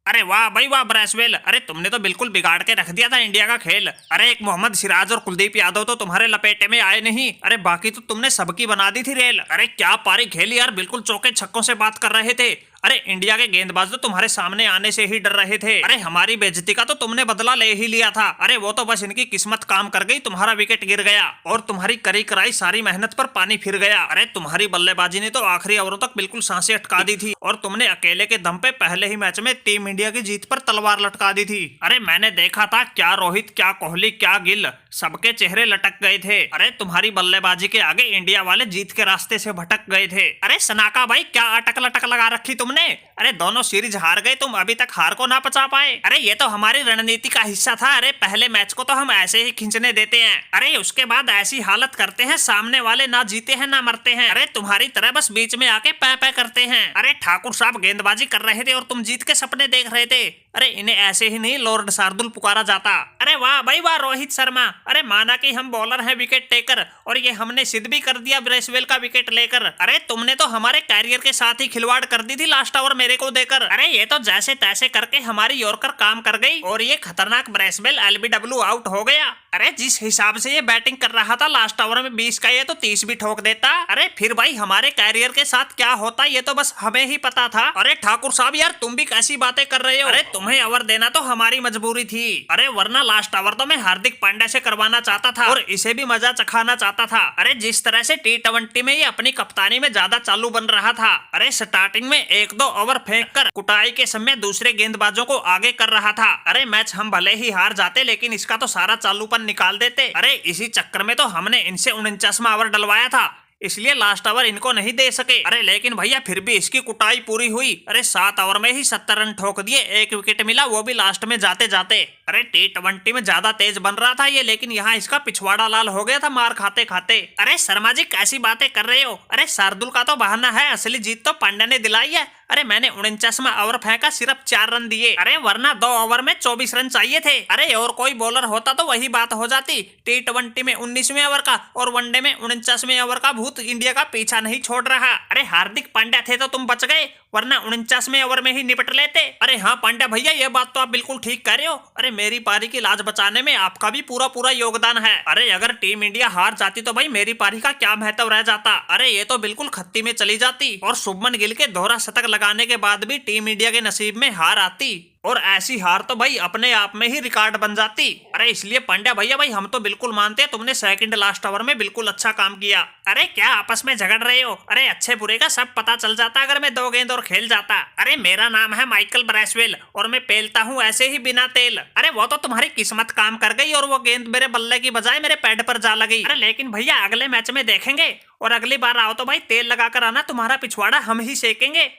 अरे वाह भाई वाह ब्रैसवेल, अरे तुमने तो बिल्कुल बिगाड़ के रख दिया था इंडिया का खेल। अरे एक मोहम्मद सिराज और कुलदीप यादव तो तुम्हारे लपेटे में आए नहीं, अरे बाकी तो तुमने सबकी बना दी थी रेल। अरे क्या पारी खेली यार, बिल्कुल चौके छक्कों से बात कर रहे थे। अरे इंडिया के गेंदबाज तो तुम्हारे सामने आने से ही डर रहे थे। अरे हमारी बेइज्जती का तो तुमने बदला ले ही लिया था। अरे वो तो बस इनकी किस्मत काम कर गई, तुम्हारा विकेट गिर गया और तुम्हारी करी कराई सारी मेहनत पर पानी फिर गया। अरे तुम्हारी बल्लेबाजी ने तो आखिरी ओवरों तक बिल्कुल सांसें अटका दी थी और तुमने अकेले के दम पे पहले ही मैच में टीम इंडिया की जीत पर तलवार लटका दी थी। अरे मैंने देखा था, क्या रोहित, क्या कोहली, क्या गिल, सबके चेहरे लटक गए थे। अरे तुम्हारी बल्लेबाजी के आगे इंडिया वाले जीत के रास्ते से भटक गए थे। अरे सनाका भाई, क्या अटक लटक लगा रखी तुमने। अरे दोनों सीरीज हार गए, तुम अभी तक हार को ना पचा पाए। अरे ये तो हमारी रणनीति का हिस्सा था। अरे पहले मैच को तो हम ऐसे ही खींचने देते हैं, अरे उसके बाद ऐसी हालत करते हैं सामने वाले ना जीते हैं ना मरते हैं। अरे तुम्हारी तरह बस बीच में आके पै करते हैं। अरे ठाकुर साहब गेंदबाजी कर रहे थे और तुम जीत के सपने देख रहे थे। अरे इन्हें ऐसे ही नहीं लॉर्ड शार्दुल पुकारा जाता। अरे वाह भाई वाह रोहित शर्मा, अरे माना कि हम बॉलर हैं विकेट टेकर, और ये हमने सिद्ध भी कर दिया ब्रेसवेल का विकेट लेकर। अरे तुमने तो हमारे कैरियर के साथ ही खिलवाड़ कर दी थी लास्ट ओवर मेरे को देकर। अरे ये तो जैसे तैसे करके हमारी यॉर्कर काम कर गई और ये खतरनाक ब्रेसवेल एलबीडब्ल्यू आउट हो गया। अरे जिस हिसाब से ये बैटिंग कर रहा था लास्ट ओवर में 20 का, ये तो 30 भी ठोक देता। अरे फिर भाई हमारे कैरियर के साथ क्या होता ये तो बस हमें ही पता था। अरे ठाकुर साहब यार, तुम भी कैसी बातें कर रहे हो। अरे तुम्हें ओवर देना तो हमारी मजबूरी थी। अरे वरना लास्ट ओवर तो मैं हार्दिक पांड्या से करवाना चाहता था और इसे भी मजा चखाना चाहता था। अरे जिस तरह से T20 में ये अपनी कप्तानी में ज्यादा चालू बन रहा था, अरे स्टार्टिंग में 1-2 ओवर फेंक कर कुटाई के समय दूसरे गेंदबाजों को आगे कर रहा था। अरे मैच हम भले ही हार जाते लेकिन इसका तो सारा चालूपन निकाल देते। अरे इसी चक्कर में तो हमने इनसे 49वां ओवर डलवाया था, इसलिए लास्ट ओवर इनको नहीं दे सके। अरे लेकिन भैया फिर भी इसकी कुटाई पूरी हुई। अरे 7 ओवर में ही 70 रन ठोक दिए, 1 विकेट मिला, वो भी लास्ट में जाते जाते। अरे T20 में ज्यादा तेज बन रहा था ये, लेकिन यहाँ इसका पिछवाड़ा लाल हो गया था मार खाते खाते। अरे शर्मा जी कैसी बातें कर रहे हो। अरे शार्दुल का तो बहाना है, असली जीत तो पांड्या ने दिलाई है। अरे मैंने 49वां ओवर फेंका, सिर्फ 4 रन दिए। अरे वरना 2 ओवर में 24 रन चाहिए थे। अरे और कोई बॉलर होता तो वही बात हो जाती। T20 में 19वें ओवर का और वनडे में 49वें ओवर का भूत इंडिया का पीछा नहीं छोड़ रहा। अरे हार्दिक पांड्या थे तो तुम बच गए, वरना 49वें ओवर में ही निपट लेते। अरे हाँ पांड्या भैया, ये बात तो आप बिल्कुल ठीक कह रहे हो। अरे मेरी पारी की लाज बचाने में आपका भी पूरा पूरा योगदान है। अरे अगर टीम इंडिया हार जाती तो भाई मेरी पारी का क्या महत्व रह जाता। अरे ये तो बिल्कुल खत्ती में चली जाती और शुभमन गिल के दोहरा शतक लगाने के बाद भी टीम इंडिया के नसीब में हार आती, और ऐसी हार तो भाई अपने आप में ही रिकॉर्ड बन जाती। अरे इसलिए पांड्या भैया भाई हम तो बिल्कुल मानते हैं तुमने सेकंड लास्ट ओवर में बिल्कुल अच्छा काम किया। अरे क्या आपस में झगड़ रहे हो। अरे अच्छे बुरे का सब पता चल जाता अगर मैं 2 गेंद और खेल जाता। अरे मेरा नाम है माइकल ब्रेसवेल और मैं पेलता हूँ ऐसे ही बिना तेल। अरे वो तो तुम्हारी किस्मत काम कर गई और वो गेंद मेरे बल्ले की बजाय मेरे पैड पर जा लगी। अरे लेकिन भैया अगले मैच में देखेंगे और अगली बार आओ तो भाई तेल लगाकर आना, तुम्हारा पिछवाड़ा हम ही सेकेंगे।